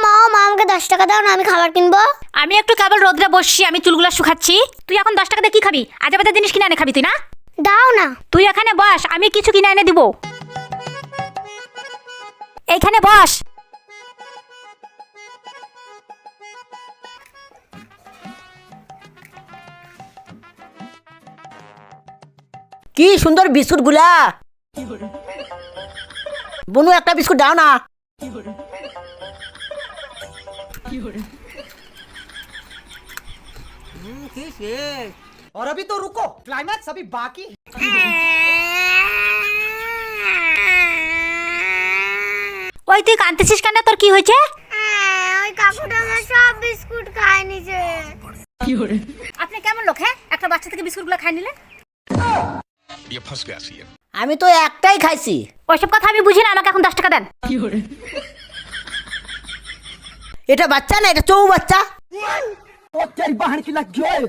মা আমাকে 10 টাকা দাও না, আমি খাবার কিনবো। আমি একটু কেবল রোদ্রে বসছি, আমি চুলগুলো শুকাচ্ছি। তুই এখন 10 টাকা দিয়ে কি খাবি? আজে বাজে জিনিস কিনে এনে খাবি তুই না? দাও না। তুই এখানে বস, আমি কিছু কিনে এনে দিব। এইখানে বস। কি সুন্দর বিস্কুট গুলা। বনু একটা বিস্কুট দাও না। और अभी तो रुको, क्लाइमैक्स अभी बाकी। ওই তুই কাঁদতেছিস কেন? তোর কি হয়েছে? ওই কাকুটা আমার সব বিস্কুট খায় নিছে। আপনি কেমন লোক হ্যাঁ, একটা বাচ্চা থেকে বিস্কুটগুলো খাই নিলেন? ये फंस गया सी है। আমি তো একটাই খাইছি। ওইসব কথা আমি বুঝি না, আমাকে এখন 10 টাকা দেন। এটা বাচ্চা না, এটা চৌ বাচ্চা। ओ तेरी बहन की लग गई।